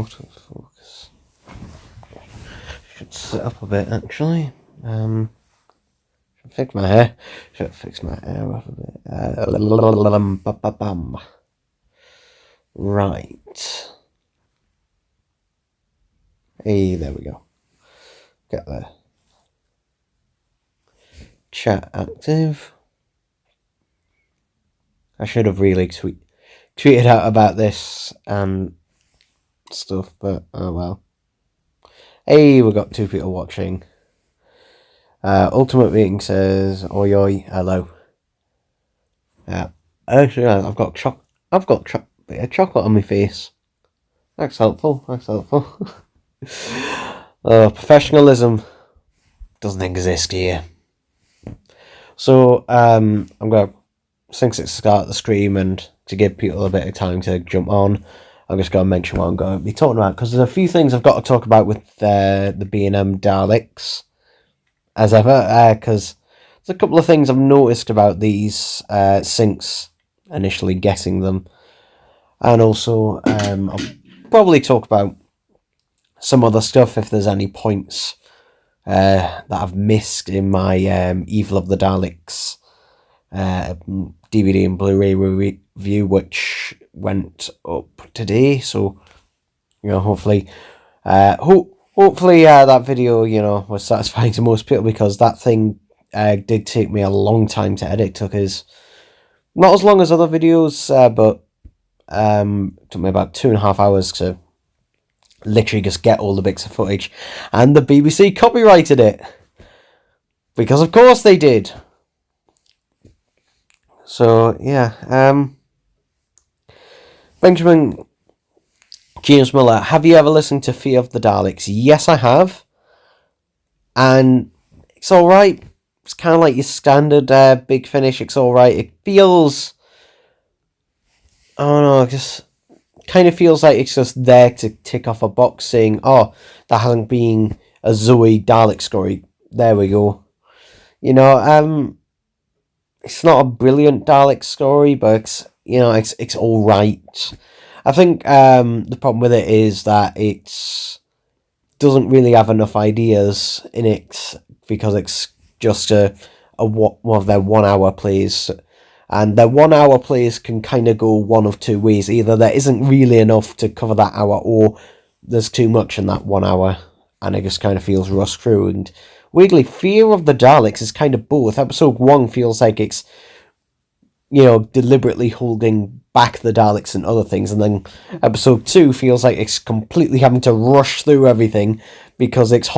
autofocus. Should sit up a bit actually. Should fix my hair. Should fix my hair up a bit. Right. Hey, there we go. Get the chat active. I should have really tweeted out about this and stuff, but oh well. Hey, we got 2 people watching. Ultimate Being says, "Oi oi, hello." Actually, I've got chocolate on my face. That's helpful. That's helpful. Professionalism doesn't exist here. So I'm gonna, since it's start the stream and to give people a bit of time to jump on, I'm just going to mention what I'm going to be talking about, because there's a few things I've got to talk about with the B&M Daleks, as ever, because there's a couple of things I've noticed about these since initially getting them, and also I'll probably talk about some other stuff if there's any points that I've missed in my Evil of the Daleks DVD and Blu-ray review, which went up today. So, you know, hopefully that video, you know, was satisfying to most people, because that thing did take me a long time to edit. It took us not as long as other videos, but it took me about 2.5 hours to literally just get all the bits of footage, and the BBC copyrighted it, because of course they did. So yeah, Benjamin James Miller, have you ever listened to Fear of the Daleks? Yes, I have, and it's all right. It's kind of like your standard Big Finish. It's all right. It feels, I don't know, just kind of feels like it's just there to tick off a box saying, oh, that hasn't been a Zoe Dalek story. There we go. You know, it's not a brilliant Dalek story, but it's, you know, it's all right. I think the problem with it is that it doesn't really have enough ideas in it, because it's just one of their 1 hour plays, and their 1 hour plays can kind of go one of two ways. Either there isn't really enough to cover that hour, or there's too much in that 1 hour and it just kind of feels rushed through. And weirdly, Fear of the Daleks is kind of both. Episode 1 feels like it's, you know, deliberately holding back the Daleks and other things, and then episode 2 feels like it's completely having to rush through everything because it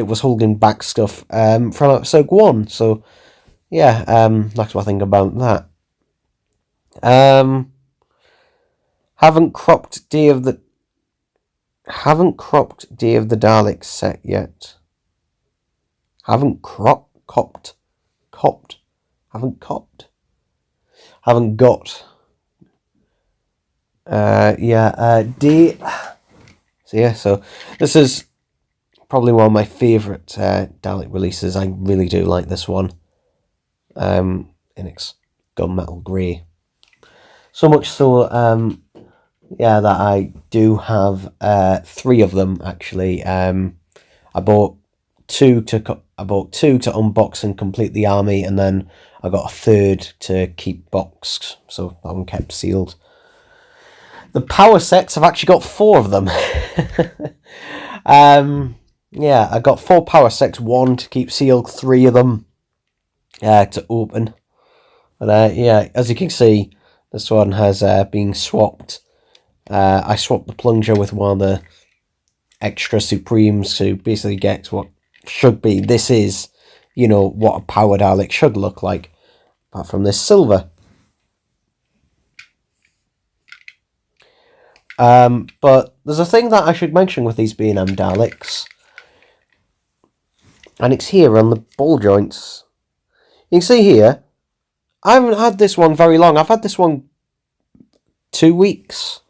was holding back stuff from episode 1. So yeah, that's what I think about that. Haven't cropped Day of the Daleks set yet. Haven't got. Day. So yeah, so this is probably one of my favourite Dalek releases. I really do like this one. In its gunmetal grey. So much so, that I do have 3 of them actually. I bought two to unbox and complete the army, and then I got a third to keep boxed, so that one kept sealed. The power sets, I've actually got 4 of them. I got 4 power sets, 1 to keep sealed, 3 of them to open. But as you can see, this one has been swapped. I swapped the plunger with one of the extra Supremes to basically get what should be. This is, you know, what a power Dalek should look like, apart from this silver. But there's a thing that I should mention with these B&M Daleks, and it's here on the ball joints. You can see here, I haven't had this one very long. I've had this one 2 weeks.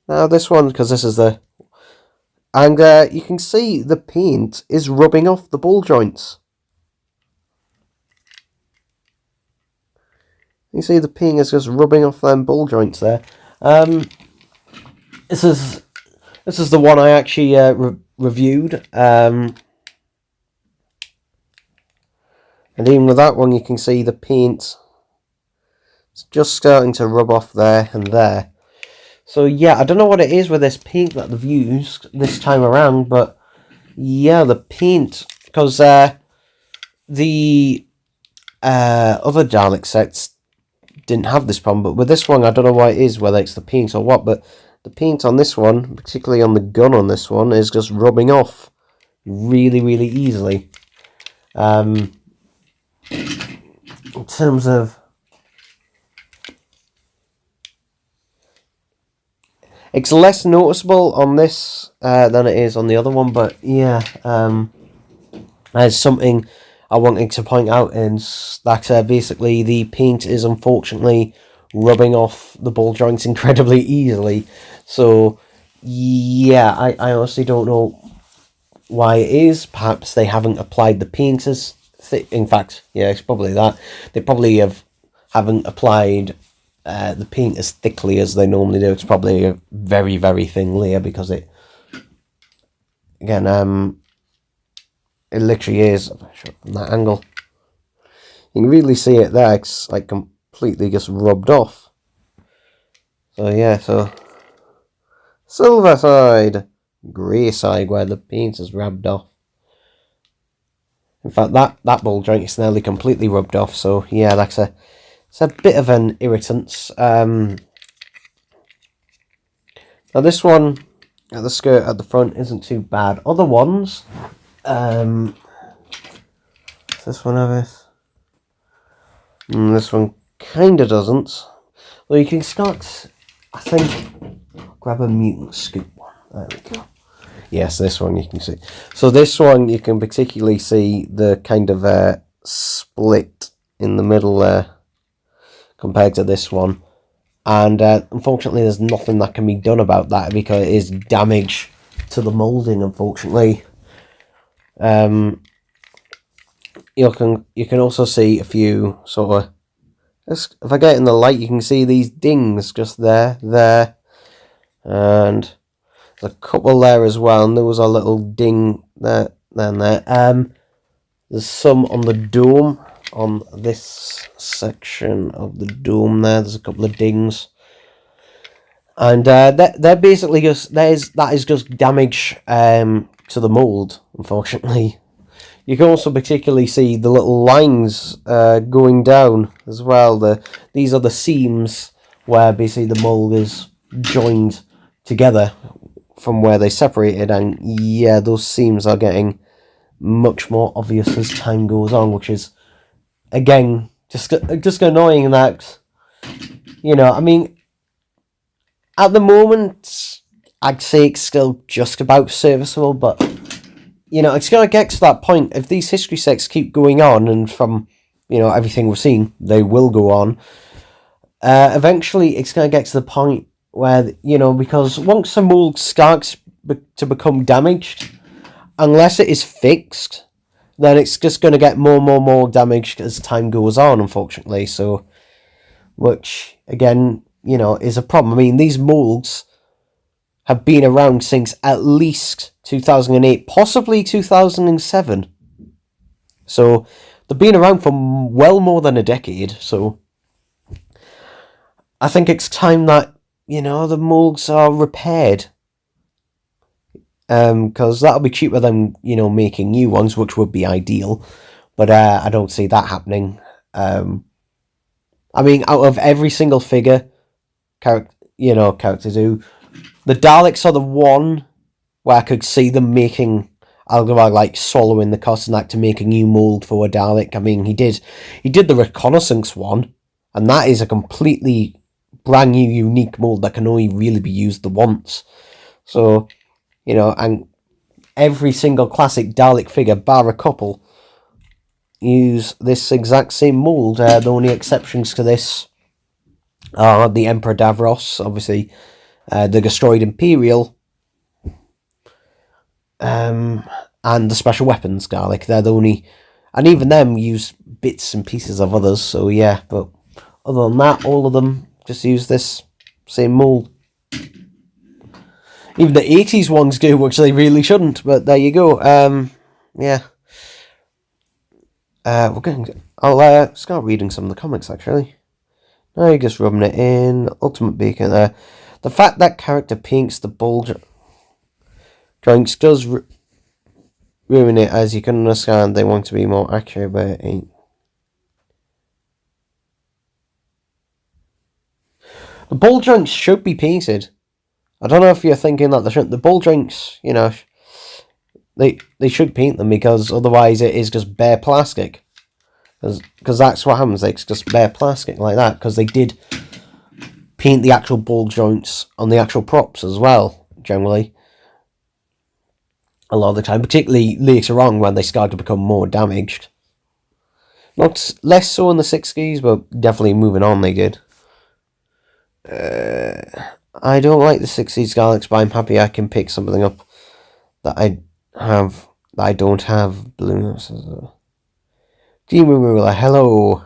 Now this one, because this is the... And you can see the paint is rubbing off the ball joints. You see the paint is just rubbing off them ball joints there. This is This is the one I actually reviewed. And even with that one, you can see the paint. It's just starting to rub off there and there. So yeah, I don't know what it is with this paint that they've used this time around, but yeah, the paint, because the other Dalek sets didn't have this problem, but with this one, I don't know why it is, whether it's the paint or what, but the paint on this one, particularly on the gun on this one, is just rubbing off really, really easily. In terms of... It's less noticeable on this than it is on the other one, but yeah, there's something I wanted to point out, is that basically the paint is unfortunately rubbing off the ball joints incredibly easily. So yeah, I honestly don't know why it is. Perhaps they haven't applied the paint as in fact, yeah, it's probably that. They probably haven't applied the paint as thickly as they normally do. It's probably a very, very thin layer, because it, again, it literally is, from that angle, you can really see it there. It's like completely just rubbed off. So yeah, so silver side, grey side, where the paint is rubbed off. In fact, that ball joint is nearly completely rubbed off. So yeah, that's it's a bit of an irritant. Now this one at the skirt at the front isn't too bad. Other ones, does this one have this? This one kind of doesn't. Well, you can start, I think, grab a mutant scoop one. There we go. Yes, this one you can see. So this one you can particularly see the kind of split in the middle there compared to this one. And unfortunately there's nothing that can be done about that, because it is damage to the moulding, unfortunately. You can also see a few sort of, if I get in the light, you can see these dings just there, and there's a couple there as well, and there was a little ding there, there. There's some on the dome, on this section of the dome there. There's a couple of dings, and they're basically just that is just damage to the mold, unfortunately. You can also particularly see the little lines going down as well. These are the seams where basically the mold is joined together from where they separated, and yeah, those seams are getting much more obvious as time goes on, which is, again, just annoying. That, you know, I mean, at the moment I'd say it's still just about serviceable, but you know, it's going to get to that point. If these history sets keep going on, and from, you know, everything we've seen, they will go on, eventually it's going to get to the point where, you know, because once a mold starts to become damaged, unless it is fixed, then it's just going to get more damaged as time goes on, unfortunately. So, which, again, you know, is a problem. I mean, these molds have been around since at least 2008, possibly 2007. So they've been around for well more than a decade. So I think it's time that, you know, the molds are repaired. Because that'll be cheaper than, you know, making new ones, which would be ideal. But I don't see that happening. I mean, out of every single figure, characters who, the Daleks are the one where I could see them making, like, swallowing the cost and that to make a new mould for a Dalek. I mean, he did the reconnaissance one, and that is a completely brand new, unique mould that can only really be used the once. So, you know, and every single classic Dalek figure, bar a couple, use this exact same mould. The only exceptions to this are the Emperor Davros, obviously, the Destroyed Imperial, and the Special Weapons Dalek. They're the only, and even them use bits and pieces of others. So yeah, but other than that, all of them just use this same mold. Even the 80s ones do, which they really shouldn't, but there you go. Yeah. I'll start reading some of the comics, actually. Now you're just rubbing it in. Ultimate Beacon there. The fact that character paints the bulge drinks does ruin it, as you can understand. They want to be more accurate, but it ain't. The bull drinks should be painted. I don't know if you're thinking that they shouldn't. The bull drinks, you know, they should paint them, because otherwise it is just bare plastic. Because that's what happens. It's just bare plastic like that. Because they did paint the actual ball joints on the actual props as well, generally. A lot of the time, particularly later on when they start to become more damaged. Not less so in the 60s, but definitely moving on they did. I don't like the 60s Daleks, but I'm happy I can pick something up that I don't have. Balloons. Demon Ruler, hello.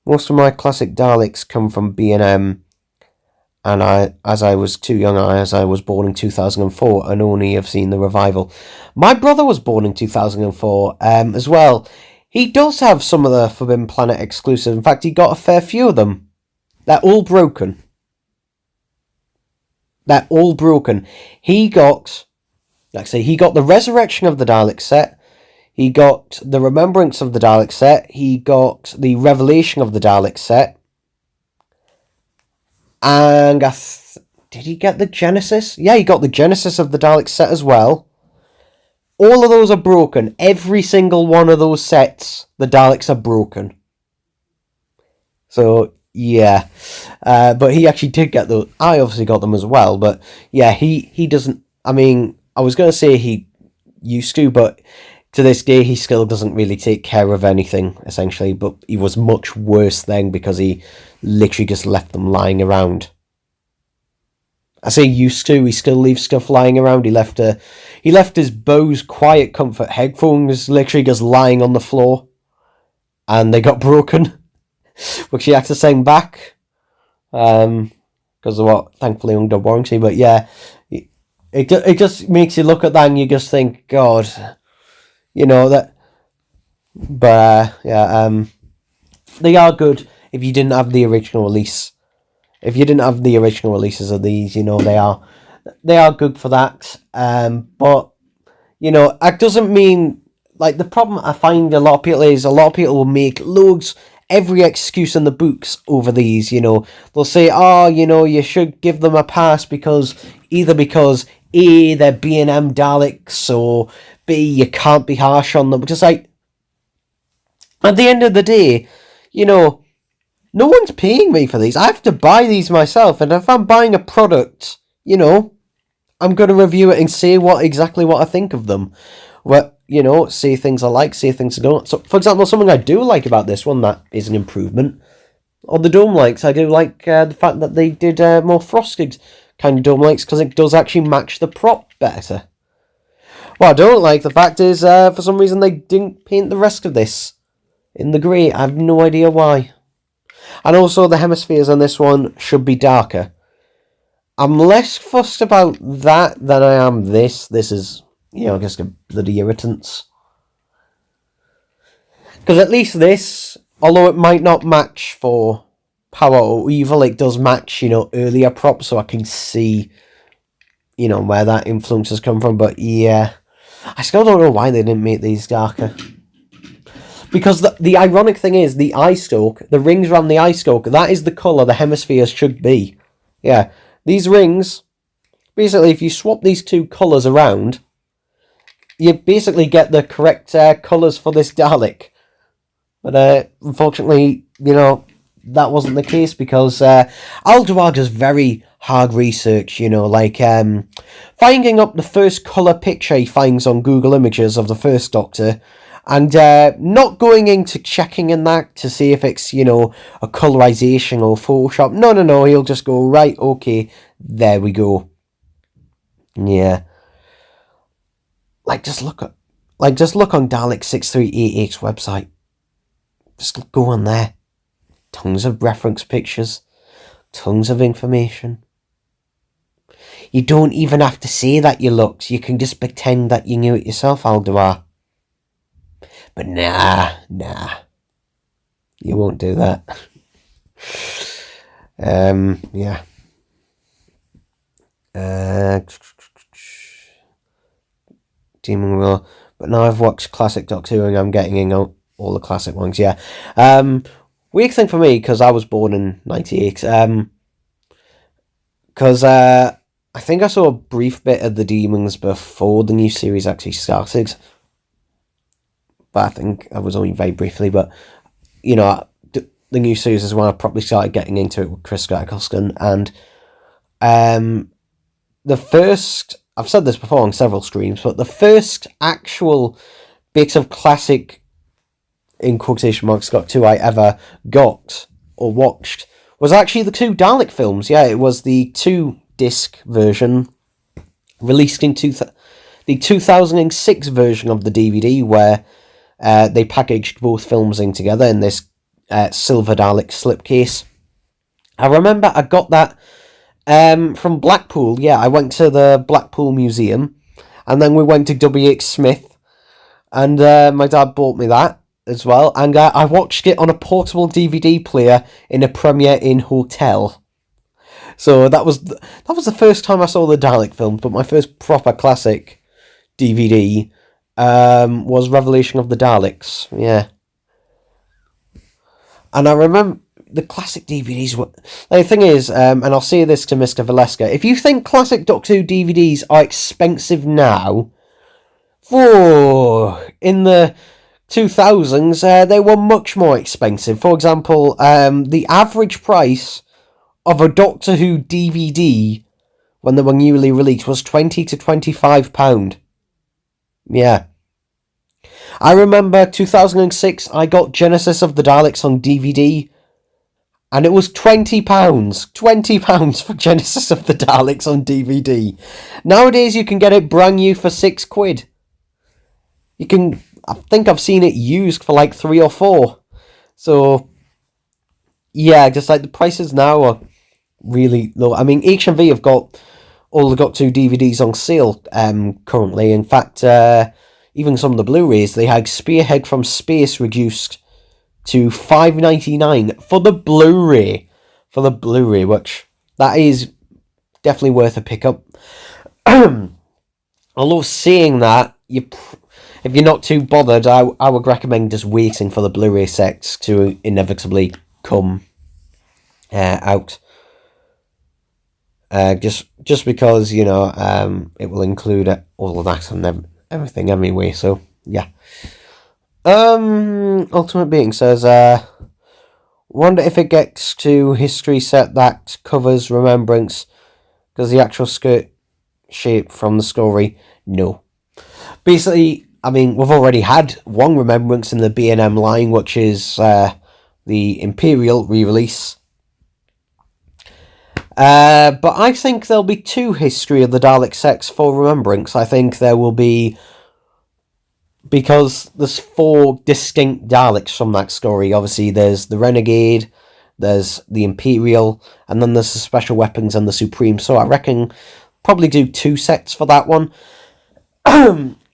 Most of my classic Daleks come from B&M, and as I was too young, as I was born in 2004, and only have seen the revival. My brother was born in 2004 as well. He does have some of the Forbidden Planet exclusives. In fact, he got a fair few of them. They're all broken. They're all broken. He got the Resurrection of the Dalek set. He got the Remembrance of the Dalek set. He got the Revelation of the Dalek set. And did he get the Genesis? Yeah, he got the Genesis of the Dalek set as well. All of those are broken. Every single one of those sets, the Daleks are broken. So, yeah. But he actually did get those. I obviously got them as well. But, yeah, he doesn't... I mean, I was going to say he used to, but to this day, he still doesn't really take care of anything, essentially. But he was much worse then, because he literally just left them lying around. I say used to, he still leaves stuff lying around. He left his Bose Quiet Comfort headphones literally just lying on the floor, and they got broken, which he had to send back, because of what, thankfully under warranty. But yeah, it just makes you look at that and you just think, God, you know that. But yeah, they are good if you didn't have the original release. If you didn't have the original releases of these, you know, they are good for that. But, you know, that doesn't mean, like, the problem I find a lot of people will make loads, every excuse in the books over these, you know. They'll say, oh, you know, you should give them a pass because A, they're B&M Daleks, or B, you can't be harsh on them. Because, like, at the end of the day, you know, no one's paying me for these. I have to buy these myself. And if I'm buying a product, you know, I'm going to review it and say exactly what I think of them. Well, you know, say things I like, say things I don't. So, for example, something I do like about this one that is an improvement. On the dome lights, I do like the fact that they did more frosted kind of dome lights, because it does actually match the prop better. What I don't like, the fact is, for some reason, they didn't paint the rest of this in the grey. I have no idea why. And also, the hemispheres on this one should be darker. I'm less fussed about that than I am this. This is, you know, just a bloody irritants. Because at least this, although it might not match for Power or Evil, it does match, you know, earlier props, so I can see, you know, where that influence has come from. But yeah, I still don't know why they didn't make these darker. Because the ironic thing is, the eye stalk, the rings around the eye stalk, that is the colour the hemispheres should be. Yeah, these rings, basically, if you swap these two colours around, you basically get the correct colours for this Dalek. But unfortunately, you know, that wasn't the case, because Alduar does very hard research, you know, like finding up the first colour picture he finds on Google Images of the first Doctor, and not going into checking in that to see if it's, you know, a colorization or Photoshop. No, he'll just go, right, okay, there we go. Yeah. Just look on Dalek 6388's website. Just go on there. Tons of reference pictures. Tons of information. You don't even have to say that you looked. You can just pretend that you knew it yourself, Alduar. But nah. You won't do that. Yeah. Demon Will. But now I've watched classic Doctor Who and I'm getting in all the classic ones, yeah. Weird thing for me, because I was born in 98. Because I think I saw a brief bit of the Demons before the new series actually started. But I think I was only very briefly. But, you know, the new series is when I probably started getting into it with Chris Eccleston. And the first... I've said this before on several streams, but the first actual bit of classic, in quotation marks, Doctor Who I ever got or watched was actually the 2 Dalek films. Yeah, it was the 2-disc version released in the 2006 version of the DVD, where they packaged both films in together in this silver Dalek slipcase. I remember I got that from Blackpool. Yeah, I went to the Blackpool Museum, and then we went to WH Smith, and my dad bought me that as well, and I watched it on a portable DVD player in a Premier Inn hotel. So that was the first time I saw the Dalek films, but my first proper classic DVD was Revelation of the Daleks. Yeah, and I remember the classic DVDs were... The thing is, and I'll say this to Mr. Valeska, if you think classic Doctor Who DVDs are expensive now, in the 2000s, they were much more expensive. For example, the average price of a Doctor Who DVD when they were newly released was £20 to £25. Yeah. I remember 2006, I got Genesis of the Daleks on DVD, and it was £20. £20 for Genesis of the Daleks on DVD. Nowadays, you can get it brand new for £6. I think I've seen it used for like 3 or 4. So, yeah, just like the prices now are really low. I mean, HMV have got all the Doctor Who DVDs on sale currently. In fact, even some of the Blu-rays, they had Spearhead from Space reduced to $5.99 for the Blu-ray. Which that is definitely worth a pickup. Although saying that, if you're not too bothered, I would recommend just waiting for the Blu-ray sets to inevitably come out. Just because, you know, it will include all of that and everything anyway. So yeah. Ultimate Being says, wonder if it gets to history set that covers Remembrance, because the actual skirt shape from the story, no. Basically, I mean, we've already had one Remembrance in the B&M line, which is the Imperial re-release. But I think there'll be 2 History of the Dalek sets for Remembrance. I think there will be... Because there's 4 distinct Daleks from that story. Obviously, there's the Renegade, there's the Imperial, and then there's the Special Weapons and the Supreme. So I reckon probably do 2 sets for that one.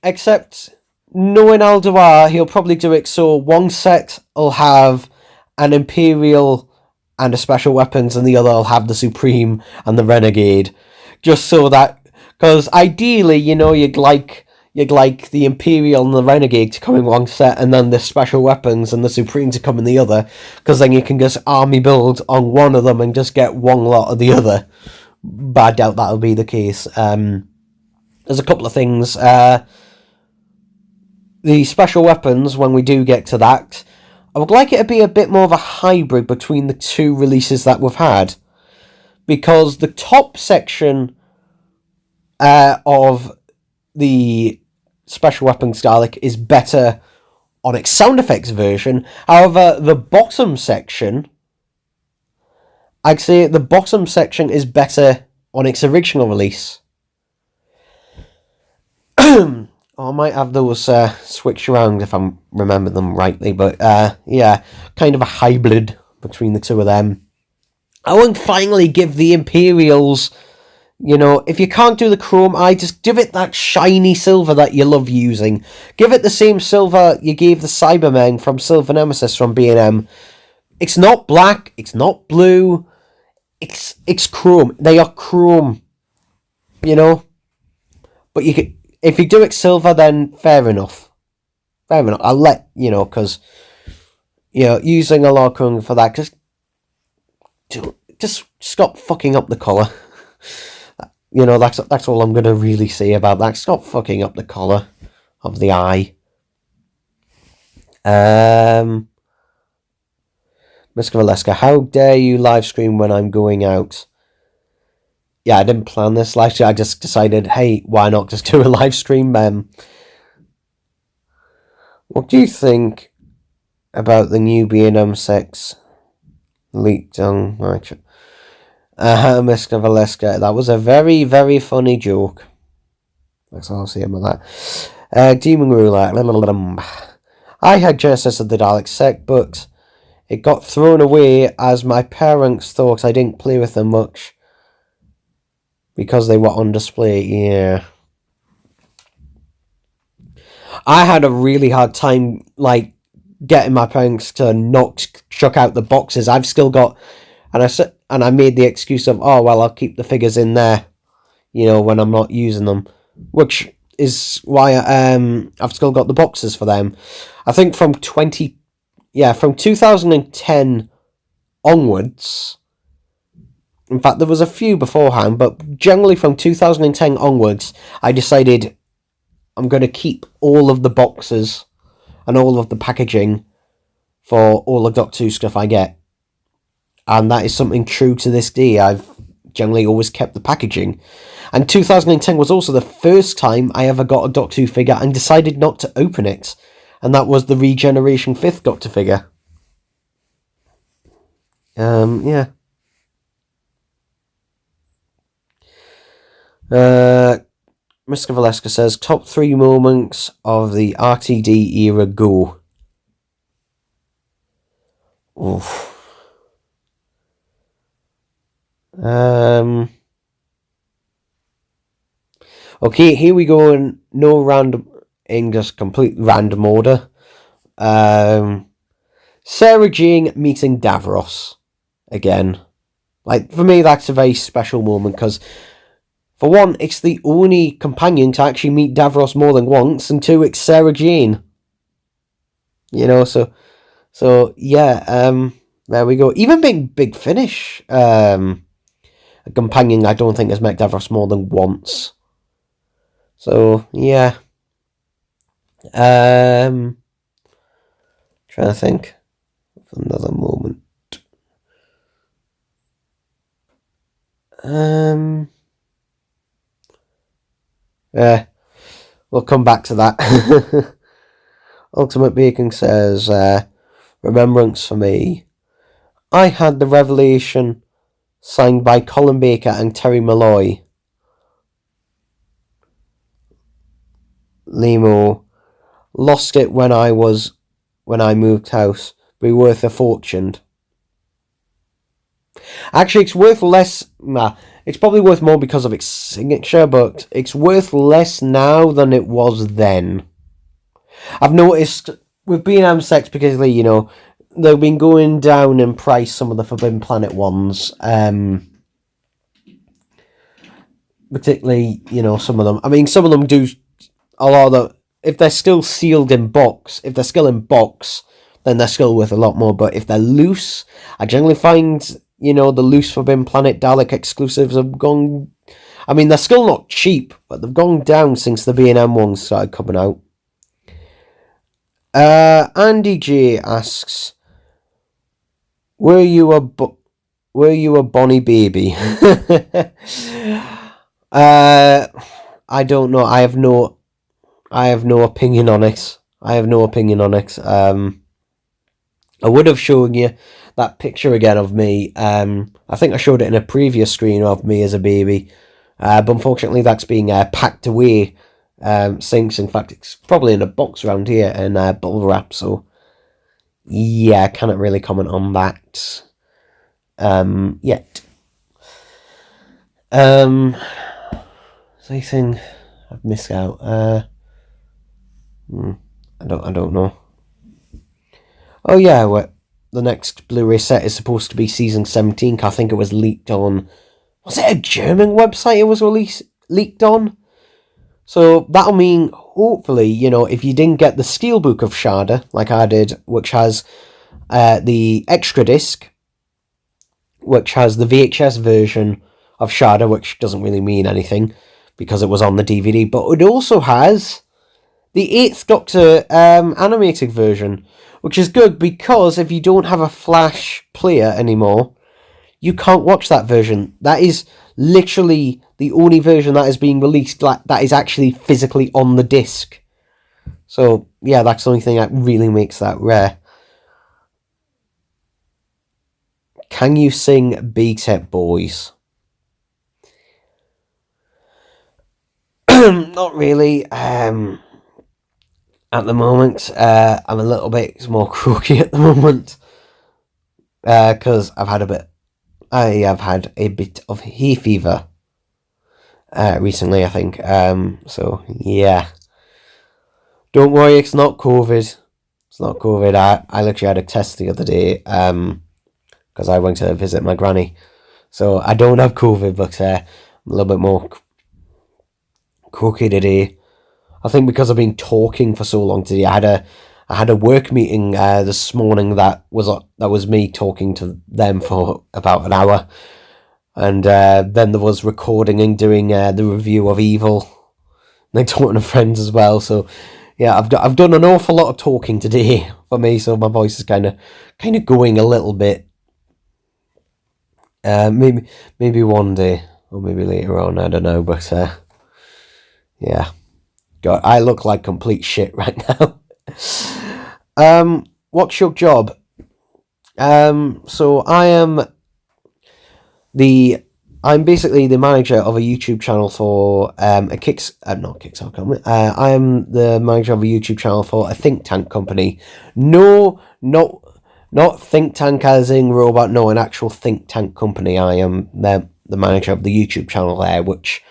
Except, knowing Alduar, he'll probably do it so one set will have an Imperial and a Special Weapons, and the other will have the Supreme and the Renegade. Just so that... Because ideally, you know, you'd like the Imperial and the Renegade to come in one set, and then the Special Weapons and the Supreme to come in the other, because then you can just army build on one of them and just get one lot of the other. But I doubt that'll be the case. There's a couple of things. The Special Weapons, when we do get to that, I would like it to be a bit more of a hybrid between the 2 releases that we've had. Because the top section of the Special Weapons Dalek is better on its sound effects version. However, the bottom section, I'd say the bottom section is better on its original release. I might have those switched around if I remember them rightly, but yeah, kind of a hybrid between the 2 of them. I won't finally give the Imperials You know, if you can't do the chrome eye, just give it that shiny silver that you love using. Give it the same silver you gave the Cybermen from Silver Nemesis from B&M. It's not black, it's not blue, it's chrome. They are chrome, you know. But you could, if you do it silver, then fair enough. Fair enough. I'll let you know, because using a lot of chrome for that, just stop fucking up the colour. You know, that's all I'm gonna really say about that. Stop fucking up the colour of the eye. Miss Valeska, how dare you live stream when I'm going out? Yeah, I didn't plan this live stream. I just decided, hey, why not just do a live stream? What do you think about the new B&M 6 leaked on my Miss Valeska? That was a very, very funny joke. That's all I'll say about that. Demon Ruler. I had Genesis of the Dalek set, but it got thrown away as my parents thought I didn't play with them much because they were on display. Yeah. I had a really hard time, like, getting my parents to not chuck out the boxes. I've still got, and I made the excuse of, oh, well, I'll keep the figures in there, you know, when I'm not using them, which is why I've still got the boxes for them. I think from 2010 onwards. In fact, there was a few beforehand, but generally from 2010 onwards, I decided I'm going to keep all of the boxes and all of the packaging for all the Doctor Who stuff I get. And that is something true to this day. I've generally always kept the packaging. And 2010 was also the first time I ever got a Doctor Who figure and decided not to open it. And that was the Regeneration 5th Doctor figure. Yeah. Mr. Valeska says, top 3 moments of the RTD era go. Oof. Okay, here we go in no random, in just complete random order. Sarah Jane meeting Davros again. Like, for me, that's a very special moment, because for one, it's the only companion to actually meet Davros more than once, and two, it's Sarah Jane. You know, so yeah, there we go. Even being Big Finish, a companion I don't think has met Davros more than once. So, yeah. Trying to think of another moment. We'll come back to that. Ultimate Bacon says, remembrance for me. I had the Revelation signed by Colin Baker and Terry Malloy. Limo. Lost it when I moved house. Be worth a fortune. Actually, it's worth less. It's probably worth more because of its signature, but it's worth less now than it was then. I've noticed with B&M sets, particularly, you know, they've been going down in price, some of the Forbidden Planet ones. Particularly, you know, some of them. I mean, some of them do a lot of the, if they're still sealed in box, if they're still in box, then they're still worth a lot more. But if they're loose, I generally find, you know, the loose Forbidden Planet Dalek exclusives have gone, I mean, they're still not cheap, but they've gone down since the B&M ones started coming out. Andy J asks, were you a Bonnie baby? I don't know. I have no opinion on it. I would have shown you that picture again of me. I think I showed it in a previous stream of me as a baby. But unfortunately that's being packed away since. In fact, it's probably in a box around here in bubble wrap. So yeah, I cannot really comment on that yet. Anything I've missed out? I don't know. Oh yeah, the next Blu-ray set is supposed to be season 17. I think it was leaked on. Was it a German website? It was leaked on. So that'll mean, hopefully, if you didn't get the Steelbook of Sharda, like I did, which has the extra disc, which has the VHS version of Sharda, which doesn't really mean anything because it was on the DVD, but it also has the 8th Doctor animated version, which is good because if you don't have a Flash player anymore, you can't watch that version. That is literally the only version that is being released that is actually physically on the disc. So, yeah, that's the only thing that really makes that rare. Can you sing Big Set Boys? Not really. At the moment, I'm a little bit more croaky at the moment. Because I have had a bit of hay fever recently, I think. So, yeah. Don't worry, it's not COVID. It's not COVID. I literally had a test the other day because I went to visit my granny. So, I don't have COVID, but I'm a little bit more croaky today. I think because I've been talking for so long today. I had a work meeting this morning that was me talking to them for about an hour, and then there was recording and doing the review of Evil, and then talking to friends as well. So yeah, I've done an awful lot of talking today for me, so my voice is kind of going a little bit. Maybe one day or maybe later on, I don't know, but yeah, God, I look like complete shit right now. What's your job? So I'm basically the manager of a YouTube channel for I am the manager of a YouTube channel for a think tank company. No, not think tank as in robot. No, an actual think tank company. I am the manager of the YouTube channel there, which.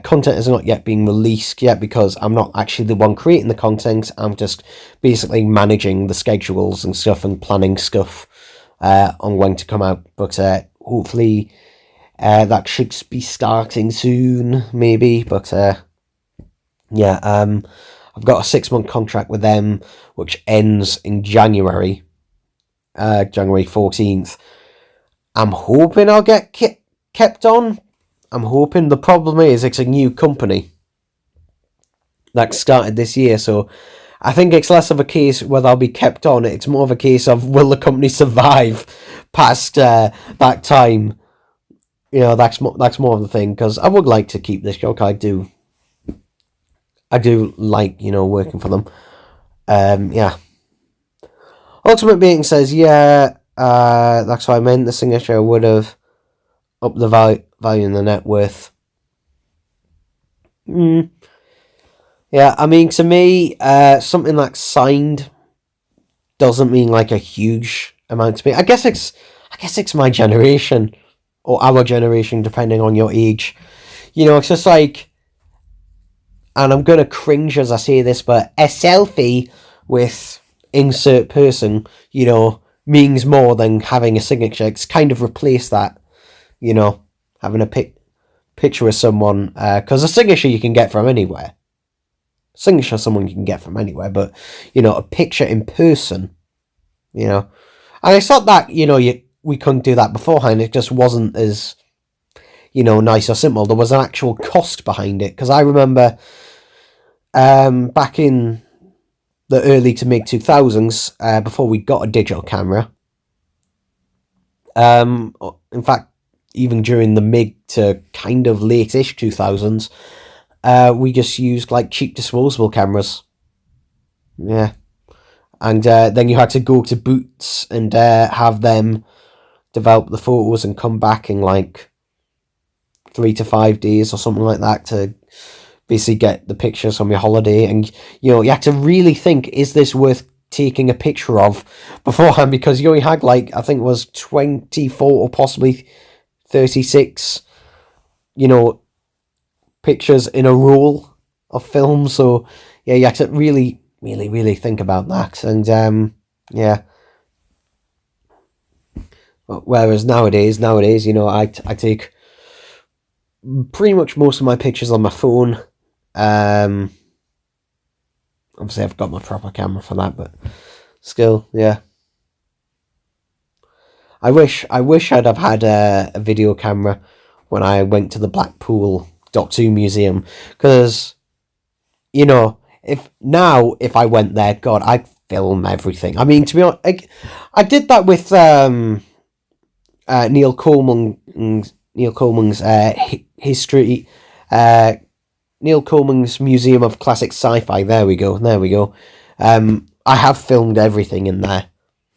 Content is not yet being released yet because I'm not actually the one creating the content. I'm just basically managing the schedules and stuff and planning stuff on when to come out. But hopefully that should be starting soon, maybe. But yeah, I've got a 6-month contract with them, which ends in January 14th. I'm hoping I'll get kept on. I'm hoping. The problem is it's a new company that started this year, so I think it's less of a case whether I'll be kept on. It's more of a case of will the company survive past that time. That's more of the thing, because I would like to keep this job. I do like working for them. Yeah. Ultimate Being says, yeah, that's what I meant. The signature would have upped the value in the net worth. Yeah, I mean, to me, something that's signed doesn't mean like a huge amount to me. I guess it's my generation or our generation, depending on your age. It's just like, and I'm gonna cringe as I say this, but a selfie with insert person, means more than having a signature. It's kind of replaced that. Having a picture with someone, because a signature you can get from anywhere. Signature someone you can get from anywhere, but a picture in person, and it's not that we couldn't do that beforehand. It just wasn't as nice or simple. There was an actual cost behind it, because I remember back in the early to mid 2000s, before we got a digital camera. In fact, even during the mid to kind of late-ish 2000s, we just used like cheap disposable cameras. Yeah. And then you had to go to Boots and have them develop the photos and come back in like 3 to 5 days or something like that to basically get the pictures from your holiday. And, you had to really think, is this worth taking a picture of beforehand? Because you only had like, I think it was 24 or possibly 36 you know, pictures in a roll of film. So yeah, you have to really, really, really think about that. And yeah. Whereas nowadays, you know, I take pretty much most of my pictures on my phone. Obviously, I've got my proper camera for that, but still, yeah. I wish I'd have had a video camera when I went to the Blackpool Doctor Who Museum, because, you know, if I went there, God, I'd film everything. I mean, to be honest, I did that with Neil Coleman's history, Neil Coleman's Museum of Classic Sci-Fi. There we go. I have filmed everything in there.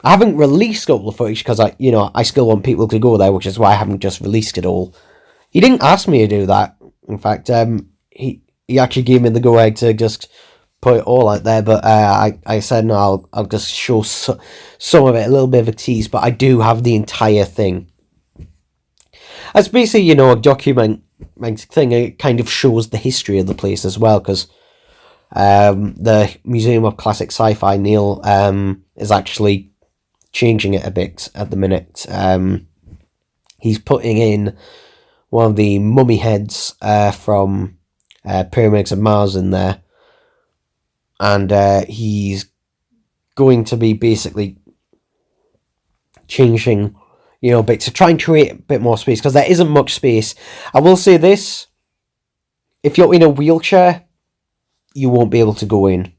I haven't released all the footage because I still want people to go there, which is why I haven't just released it all. He didn't ask me to do that. In fact, he actually gave me the go ahead to just put it all out there, but I said no, I'll just show some of it, a little bit of a tease, but I do have the entire thing. It's basically, you know, a document thing. It kind of shows the history of the place as well, because the Museum of Classic Sci-Fi, Neil, is actually changing it a bit at the minute. He's putting in one of the mummy heads from Pyramids of Mars in there, and he's going to be basically changing, you know, a bit to try and create a bit more space, because there isn't much space. I will say this: if you're in a wheelchair, you won't be able to go in,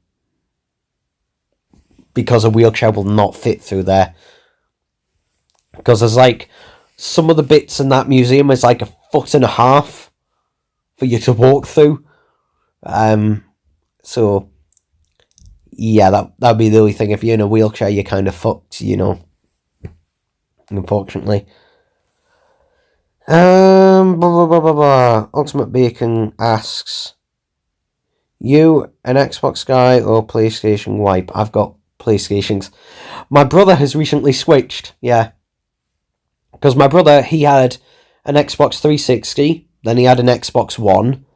because a wheelchair will not fit through there. Because there's like some of the bits in that museum is like 1.5 feet for you to walk through. So yeah, that'd be the only thing. If you're in a wheelchair, you're kind of fucked, you know. Unfortunately. Blah, blah, blah, blah, blah. Ultimate Bacon asks, you an Xbox guy or PlayStation wipe? I've got PlayStations. My brother has recently switched, yeah. Because my brother, he had an Xbox 360, then he had an Xbox One,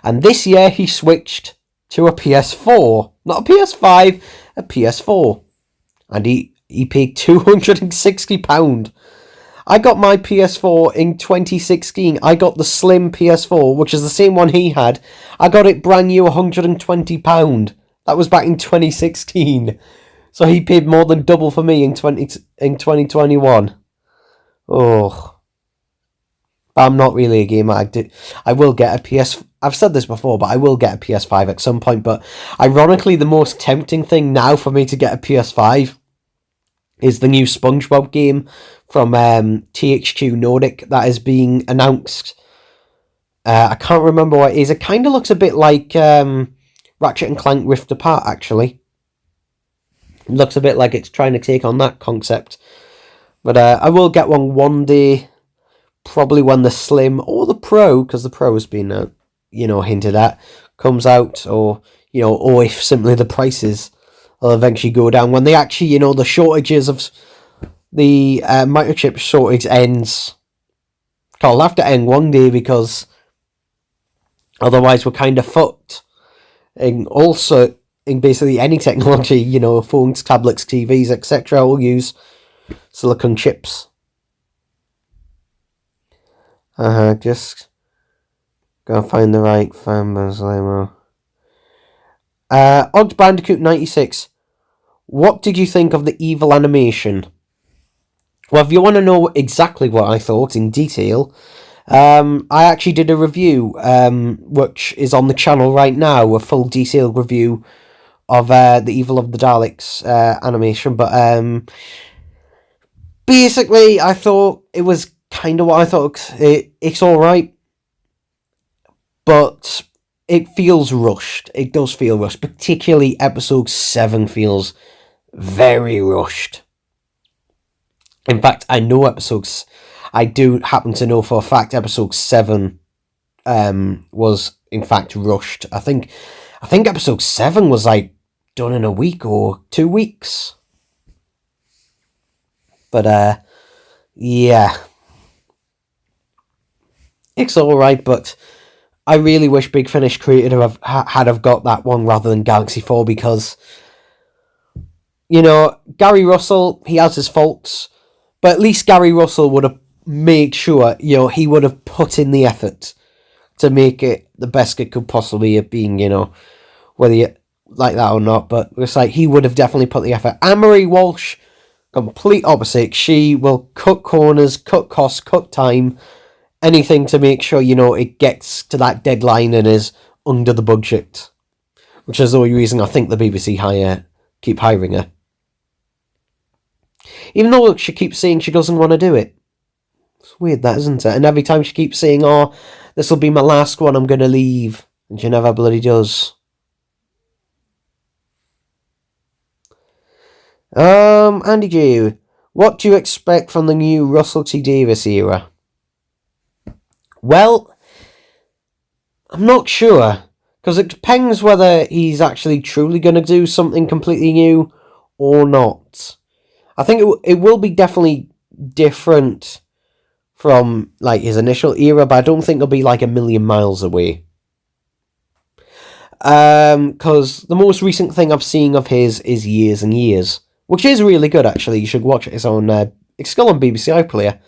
and this year he switched to a PS4. Not a PS5, a PS4. And he paid £260. I got my PS4 in 2016. I got the slim PS4, which is the same one he had. I got it brand new, £120. That was back in 2016. So he paid more than double for me in 2021. Oh. But I'm not really a gamer. I will get a PS... I've said this before, but I will get a PS5 at some point. But ironically, the most tempting thing now for me to get a PS5 is the new SpongeBob game from THQ Nordic that is being announced. I can't remember what it is. It kind of looks a bit like Ratchet and Clank Rift Apart, actually. It looks a bit like it's trying to take on that concept. But I will get one day, probably when the Slim or the Pro, because the Pro has been, hinted at, comes out, or if simply the prices will eventually go down when they actually, the shortages of the microchip shortage ends. I'll have to end one day, because otherwise we're kind of fucked. And also, in basically any technology, phones, tablets, TVs, etc., will use silicon chips. Just gotta find the right fanbase limo. Odd Bandicoot 96. What did you think of the evil animation? Well, if you want to know exactly what I thought in detail, I actually did a review, which is on the channel right now, a full detailed review of the Evil of the Daleks animation. But basically, I thought it was kind of what I thought. It's alright, but it feels rushed. It does feel rushed. Particularly episode 7 feels very rushed. In fact, I do happen to know for a fact episode 7 was in fact rushed. I think episode 7 was like done in a week or 2 weeks. But yeah. it's alright, but I really wish Big Finish created had got that one rather than Galaxy 4, because, you know, Gary Russell, he has his faults, but at least Gary Russell would have made sure, you know, he would have put in the effort to make it the best it could possibly have been, you know, whether you like that or not. But it's like, he would have definitely put the effort. Anne-Marie Walsh, complete opposite. She will cut corners, cut costs, cut time, anything to make sure, you know, it gets to that deadline and is under the budget. Which is the only reason I think the BBC keep hiring her. Even though she keeps saying she doesn't want to do it. It's weird, that, isn't it? And every time she keeps saying, oh, this will be my last one, I'm going to leave. And she never bloody does. Andy G, what do you expect from the new Russell T Davies era? Well, I'm not sure, because it depends whether he's actually truly going to do something completely new or not. I think it will be definitely different from, like, his initial era, but I don't think it'll be, like, a million miles away. Because the most recent thing I've seen of his is Years and Years, which is really good, actually. You should watch it. It's still on BBC iPlayer.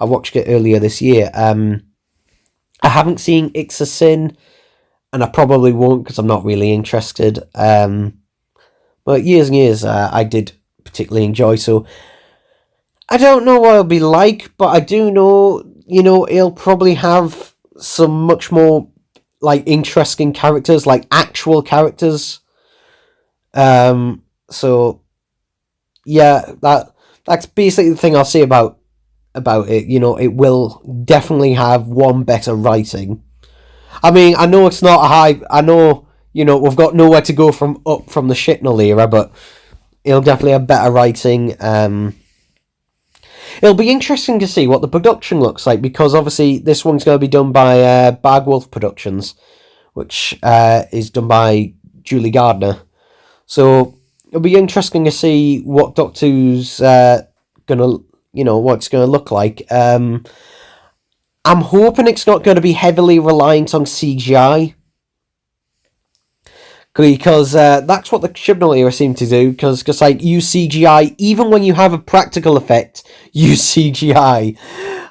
I watched it earlier this year. I haven't seen It's a Sin, and I probably won't because I'm not really interested. But Years and Years, I did particularly enjoy, so I don't know what it'll be like, but I do know, you know, it'll probably have some much more, like, interesting characters, like actual characters. So yeah, that's basically the thing I'll say about it. You know, it will definitely have one better writing. I mean, I know it's not a high. I know, you know, we've got nowhere to go from the Shitnell era, but it'll definitely have better writing. It'll be interesting to see what the production looks like, because obviously this one's going to be done by Bagwolf Productions, which is done by Julie Gardner. So it'll be interesting to see what Doctor Who's gonna, you know, what it's gonna look like. I'm hoping it's not going to be heavily reliant on CGI, because that's what the Chibnall era seemed to do. Because like, use CGI even when you have a practical effect. Use CGI.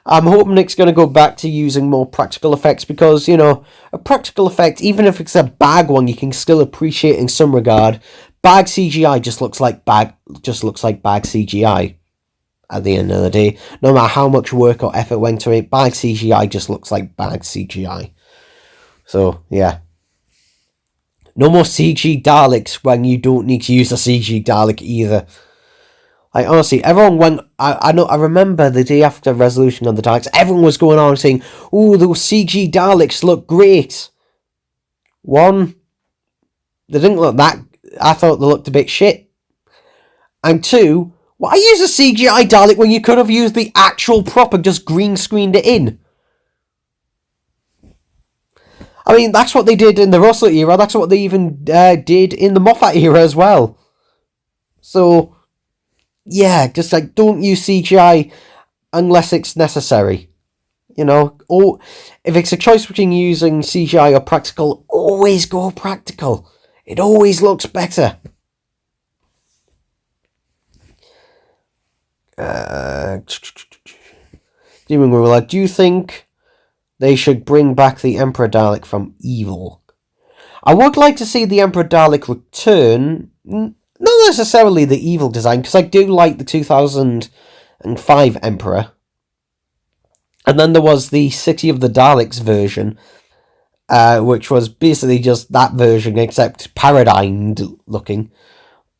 I'm hoping it's going to go back to using more practical effects, because, you know, a practical effect, even if it's a bag one, you can still appreciate in some regard. Bag CGI just looks like bag CGI. At the end of the day, no matter how much work or effort went to it, bag CGI just looks like bag CGI. So yeah, no more CG Daleks when you don't need to use a CG Dalek either. Like, honestly, everyone went. I remember the day after Resolution on the Daleks, everyone was going on saying, "Oh, those CG Daleks look great." One, they didn't look that. I thought they looked a bit shit. And two, why use a CGI Dalek when you could have used the actual proper, just green screened it in? I mean, that's what they did in the Russell era. That's what they even did in the Moffat era as well. So, yeah, just like, don't use CGI unless it's necessary. You know, or if it's a choice between using CGI or practical, always go practical. It always looks better. Demon Gorilla, do you think they should bring back the Emperor Dalek from Evil? I would like to see the Emperor Dalek return, not necessarily the Evil design, because I do like the 2005 Emperor. And then there was the City of the Daleks version, which was basically just that version, except paradigmed looking.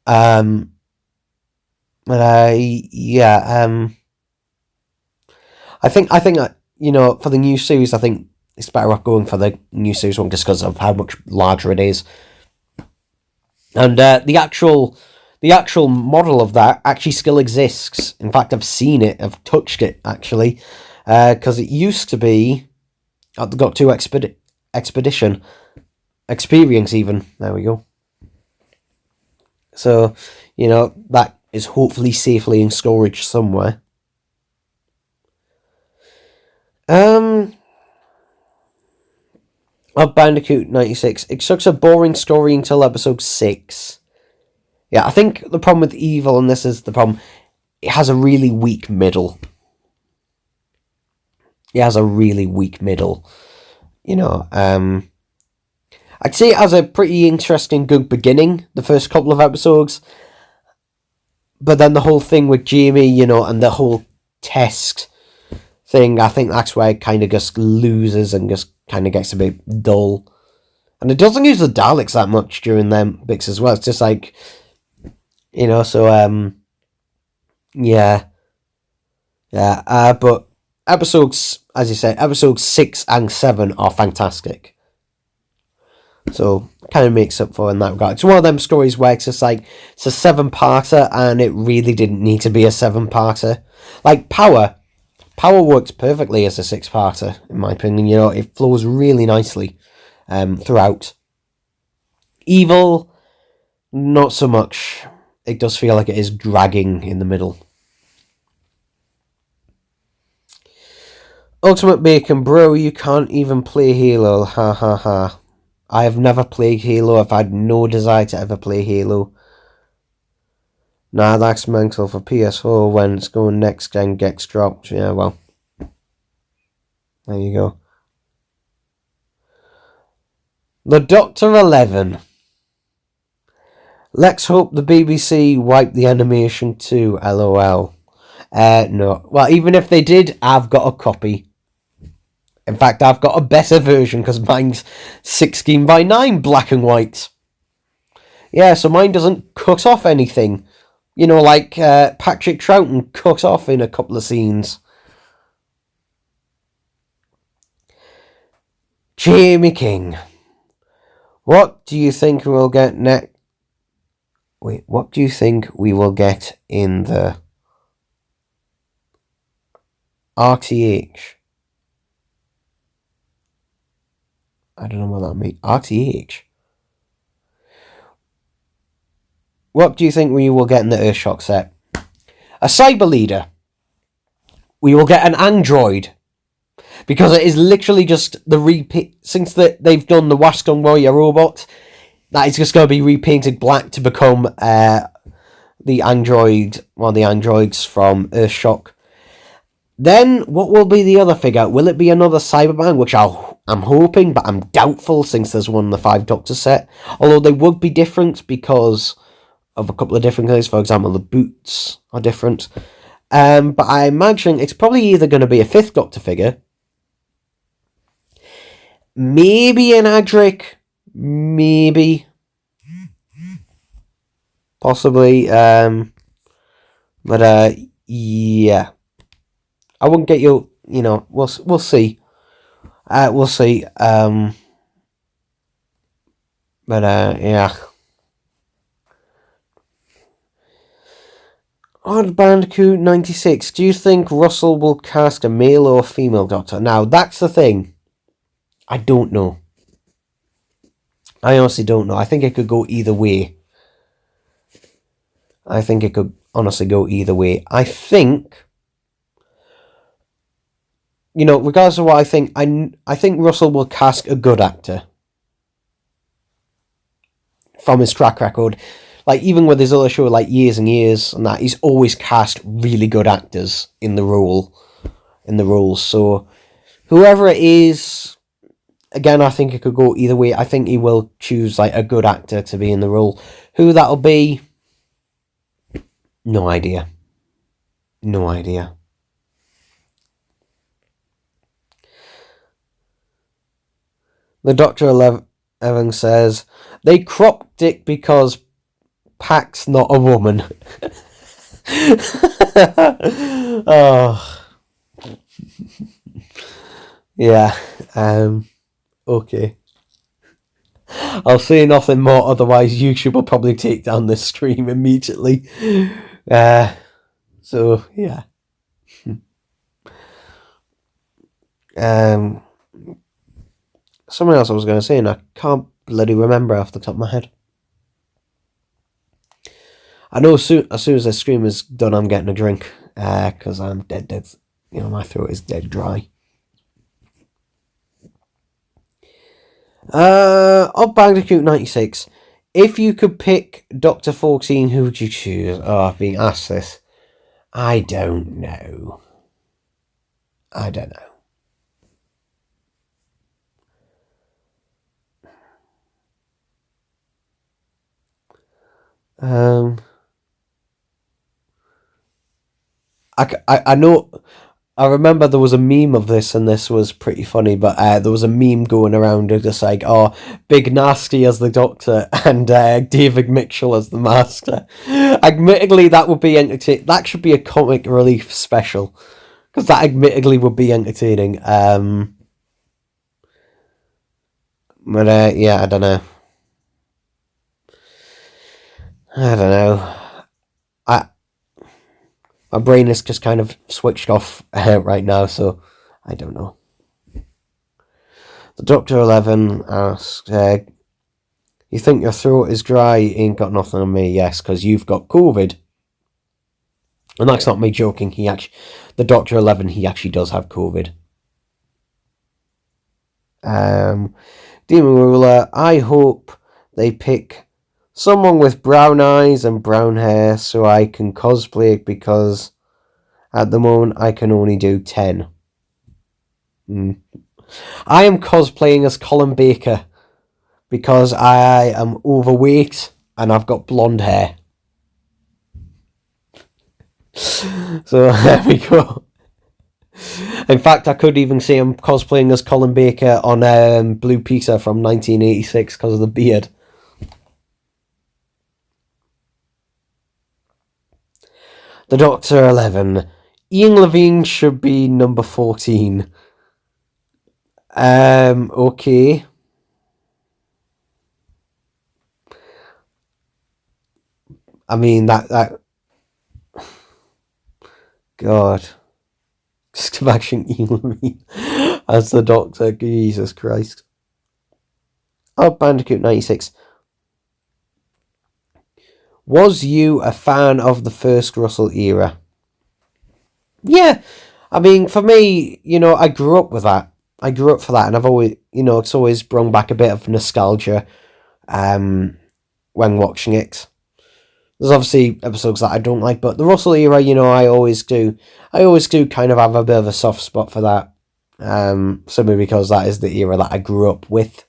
I think you know, for the new series, I think it's better off going for the new series one just because of how much larger it is. And the actual model of that actually still exists. In fact, I've seen it, I've touched it actually, because it used to be at the Got 2 Expedition Experience even. There we go. So, you know, that is hopefully safely in storage somewhere. of Bandicoot 96. It's such a boring story until episode 6. Yeah, I think the problem with Evil, and this is the problem, it has a really weak middle. It has a really weak middle. You know, I'd say it has a pretty interesting, good beginning, the first couple of episodes. But then the whole thing with Jamie, you know, and the whole test thing, I think that's where it kind of just loses and just kind of gets a bit dull. And it doesn't use the Daleks that much during them bits as well. It's just like, you know, so, yeah. Yeah, but episodes, as you say, episodes 6 and 7 are fantastic. So, kind of makes up for in that regard. It's one of them stories where it's just like, it's a 7-parter, and it really didn't need to be a 7-parter. Like, Power works perfectly as a 6-parter, in my opinion. You know, it flows really nicely throughout. Evil, not so much. It does feel like it is dragging in the middle. Ultimate Bacon, bro, you can't even play Halo. Ha ha ha. I have never played Halo. I've had no desire to ever play Halo. Nah, that's mental for PS4 when it's going next gen gets dropped. Yeah, well. There you go. The Doctor 11. Let's hope the BBC wipe the animation too, lol. No. Well, even if they did, I've got a copy. In fact, I've got a better version because mine's 16:9 black and white. Yeah, so mine doesn't cut off anything. You know, like Patrick Troughton cut off in a couple of scenes. Jamie King. What do you think we'll get next? Wait, what do you think we will get in the RTH? I don't know what that means. RTH. What do you think we will get in the Earthshock set? A cyber leader. We will get an android. Because it is literally just the repeat. Since they've done the Wascon Warrior robot, that is just going to be repainted black to become the android, one of the androids from Earthshock. Then, what will be the other figure? Will it be another Cyberman, which I'm hoping, but I'm doubtful since there's one in the 5 Doctor set. Although they would be different because of a couple of different things. For example, the boots are different. But I imagine it's probably either going to be a 5th Doctor figure, maybe an Adric, maybe, possibly, but yeah. I wouldn't get you know, we'll see. We'll see. But yeah. Odd Bandicoot 96. Do you think Russell will cast a male or female Doctor? Now, that's the thing. I don't know. I honestly don't know. I think it could go either way. I think it could honestly go either way. I think, you know, regardless of what I think Russell will cast a good actor from his track record. Like, even with his other show, like Years and Years and that, he's always cast really good actors in the roles. So, whoever it is, again, I think it could go either way. I think he will choose, like, a good actor to be in the role. Who that'll be, no idea. No idea. The Dr. 11 says, they cropped it because Pac's not a woman. Oh. Yeah. Okay. I'll say nothing more, otherwise YouTube will probably take down this stream immediately. So, yeah. Something else I was going to say, and I can't bloody remember off the top of my head. I know as soon as this stream is done, I'm getting a drink, because I'm dead, you know, my throat is dead dry. Of Bandicoot 96, if you could pick Dr. 14, who would you choose? Oh, I've been asked this. I don't know. I don't know. I know. I remember there was a meme of this, and this was pretty funny. But there was a meme going around just like, "Oh, Big Nasty as the Doctor and David Mitchell as the Master." Admittedly, that would be entertaining. That should be a comic relief special, because that admittedly would be entertaining. But yeah, I don't know. I don't know. My brain is just kind of switched off right now, so I don't know. The Doctor 11 asks, you think your throat is dry? Ain't got nothing on me. Yes, because you've got COVID. And that's not me joking. The Doctor 11, he actually does have COVID. Demon Ruler, I hope they pick someone with brown eyes and brown hair so I can cosplay it, because at the moment I can only do 10. I am cosplaying as Colin Baker because I am overweight and I've got blonde hair. So there we go. In fact, I could even see him cosplaying as Colin Baker on Blue Peter from 1986 because of the beard. The Doctor 11. Ian Levine should be number 14. Okay. I mean, that... God. Just imagine Ian Levine as the Doctor. Jesus Christ. Oh, Bandicoot 96. Was you a fan of the first Russell era? Yeah. I mean, for me, I grew up with that. I grew up for that, and I've always, it's always brought back a bit of nostalgia when watching it. There's obviously episodes that I don't like, but the Russell era, I always do kind of have a bit of a soft spot for that. Simply because that is the era that I grew up with.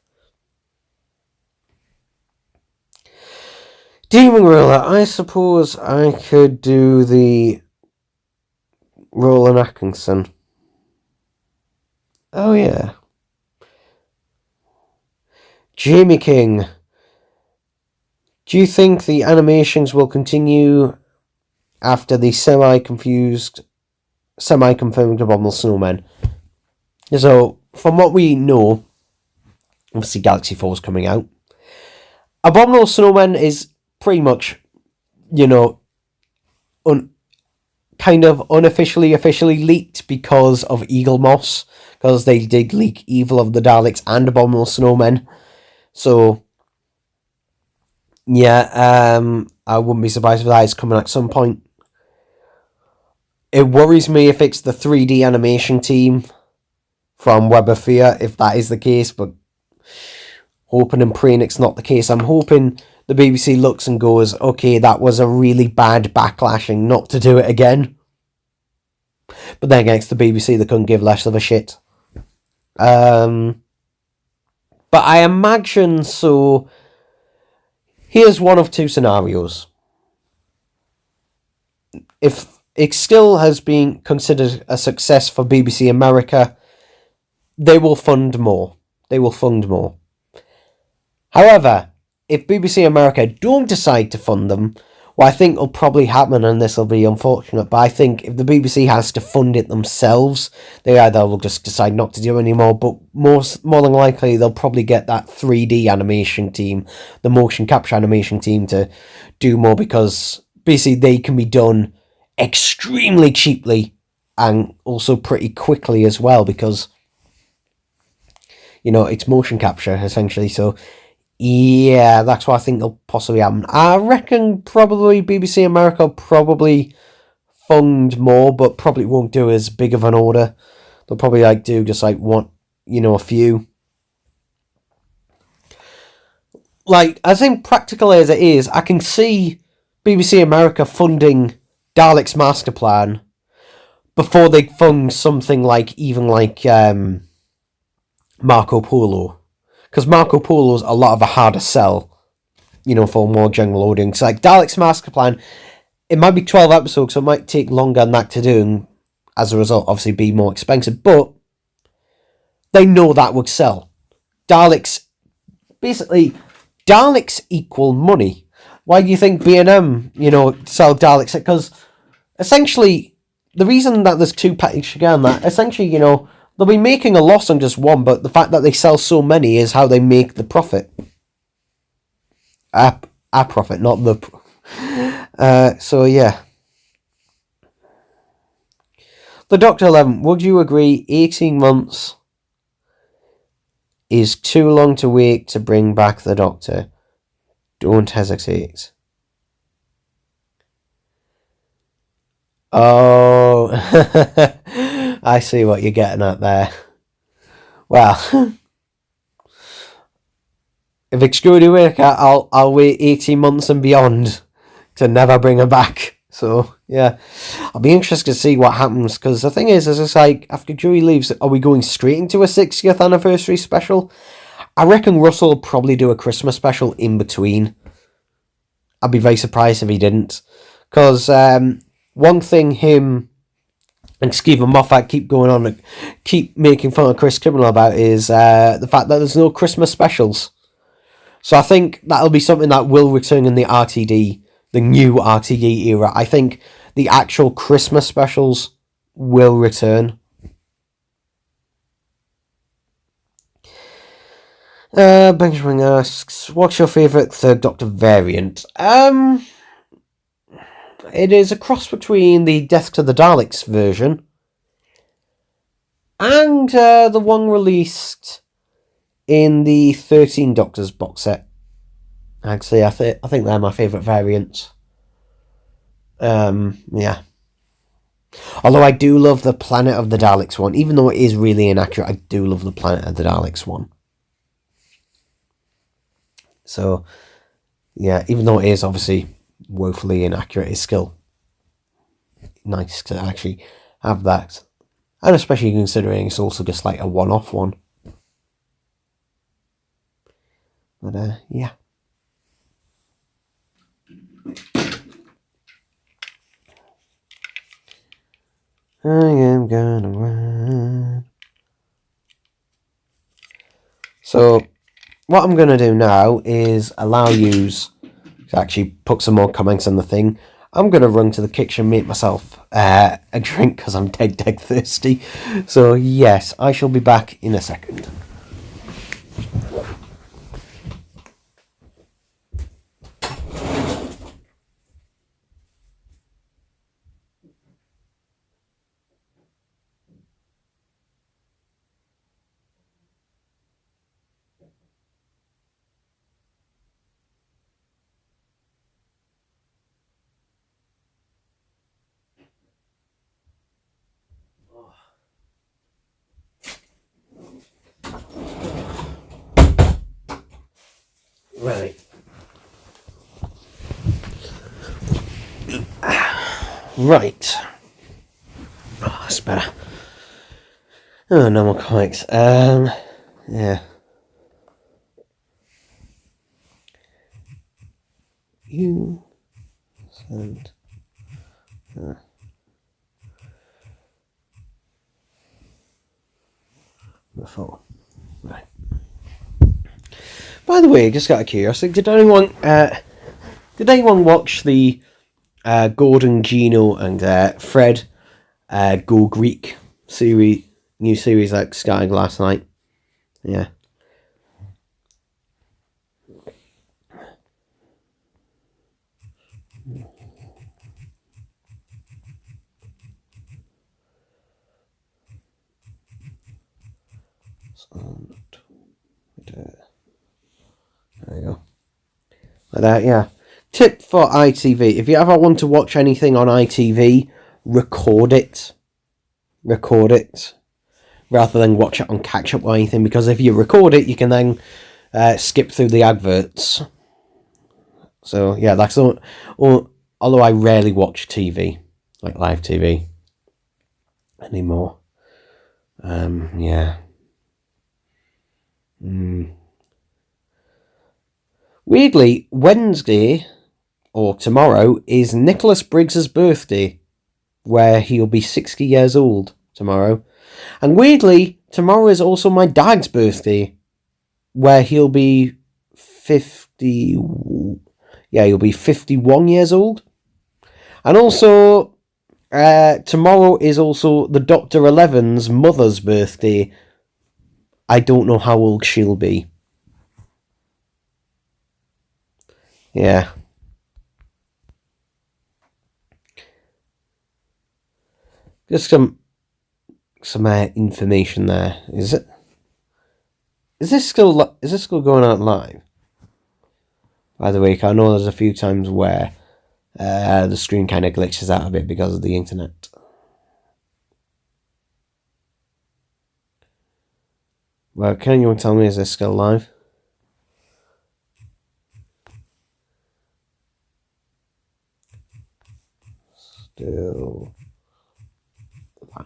Demon Ruler, I suppose I could do the Roland Atkinson. Oh yeah. Jamie King. Do you think the animations will continue after the semi-confirmed Abominable Snowmen? So, from what we know, obviously Galaxy 4 is coming out. Abominable Snowmen is pretty much, kind of officially leaked because of Eagle Moss, because they did leak Evil of the Daleks and Abominable Snowmen. So, yeah, I wouldn't be surprised if that is coming at some point. It worries me if it's the 3D animation team from Web of Fear, if that is the case, but hoping and praying it's not the case. I'm hoping the BBC looks and goes, okay, that was a really bad backlashing, not to do it again. But then again, it's the BBC, they couldn't give less of a shit. But I imagine so. Here's one of two scenarios. If it still has been considered a success for BBC America, they will fund more. However, if BBC America don't decide to fund them, what I think will probably happen, and this will be unfortunate, but I think if the BBC has to fund it themselves, they either will just decide not to do it anymore, but more than likely they'll probably get that 3D animation team, the motion capture animation team, to do more, because basically they can be done extremely cheaply and also pretty quickly as well, because it's motion capture essentially. So yeah, that's what I think will possibly happen. I reckon probably BBC America will probably fund more, but probably won't do as big of an order. They'll probably do just one, a few. like, as impractical as it is, I can see BBC America funding Dalek's master plan before they fund something like, even like Marco Polo. Because Marco Polo's a lot of a harder sell, you know, for a more general audience. Like, Dalek's master plan, it might be 12 episodes, so it might take longer than that to do, and as a result, obviously be more expensive, but they know that would sell. Daleks, basically, Daleks equal money. Why do you think B&M, you know, sell Daleks? Because essentially, the reason that there's two packages again, that essentially, you know, they'll be making a loss on just one, but the fact that they sell so many is how they make the profit. A profit, not the... so, yeah. The Dr. 11, would you agree 18 months is too long to wait to bring back the Doctor? Don't hesitate. Oh, I see what you're getting at there. Well, if it's going to work, I'll wait 18 months and beyond to never bring her back. So, yeah, I'll be interested to see what happens, because the thing is it's like, after Joey leaves, are we going straight into a 60th anniversary special? I reckon Russell will probably do a Christmas special in between. I'd be very surprised if he didn't. Because one thing him and Stephen Moffat keep going on and keep making fun of Chris Kimmel about is the fact that there's no Christmas specials. So I think that'll be something that will return in the RTD, the new RTD era. I think the actual Christmas specials will return. Benjamin asks, what's your favourite Third Doctor variant? It is a cross between the Death to the Daleks version and the one released in the 13 Doctors box set. Actually, I think they're my favourite variants. Yeah. Although I do love the Planet of the Daleks one. Even though it is really inaccurate, I do love the Planet of the Daleks one. So, yeah, even though it is obviously woefully inaccurate, it's still nice to actually have that. And especially considering it's also just like a one-off one. But, yeah. I am gonna run. So, what I'm going to do now is allow yous to actually put some more comments on the thing. I'm going to run to the kitchen, make myself a drink because I'm dead thirsty. So yes, I shall be back in a second. Right. Right. Oh, that's better. Oh, no more comics. Yeah. You send. Before. Right. By the way, just out of curiosity, did anyone watch the Gordon, Gino, and Fred Go Greek new series that started last night? Yeah. There you go. Like that, yeah. Tip for ITV. If you ever want to watch anything on ITV, record it. Record it. Rather than watch it on catch-up or anything. Because if you record it, you can then skip through the adverts. So yeah, that's all. Although I rarely watch TV, like live TV, anymore. Yeah. Weirdly, Wednesday or tomorrow is Nicholas Briggs's birthday, where he'll be 60 years old tomorrow. And weirdly, tomorrow is also my dad's birthday, where he'll be 50. Yeah, he'll be 51 years old. And also, tomorrow is also the Dr. 11's mother's birthday. I don't know how old she'll be. Yeah. Just some information there. Is this still going out live? By the way, I know there's a few times where the screen kind of glitches out a bit because of the internet. Well, can anyone tell me, is this still live? Still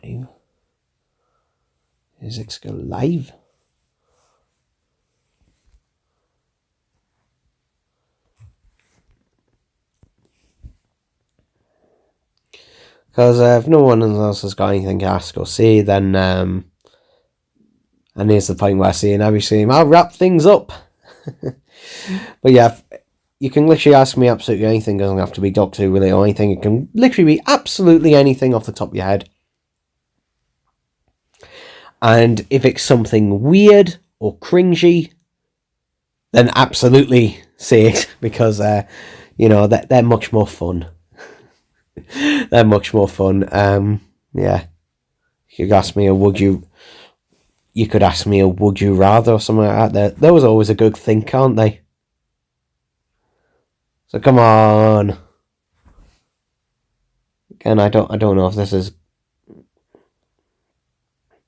live? Is it still live? Because if no one else has got anything to ask or say, then and here's the point where I say, and obviously I'll wrap things up. But yeah, you can literally ask me absolutely anything. It doesn't have to be Doctor Who related or anything. It can literally be absolutely anything off the top of your head. And if it's something weird or cringy, then absolutely say it, because they're much more fun. They're much more fun. Yeah. You could ask me a would you rather or something like that. Those are always a good thing, aren't they? So come on. Again, I don't know if this is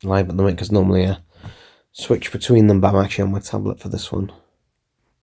live at the moment, because normally I switch between them, but I'm actually on my tablet for this one.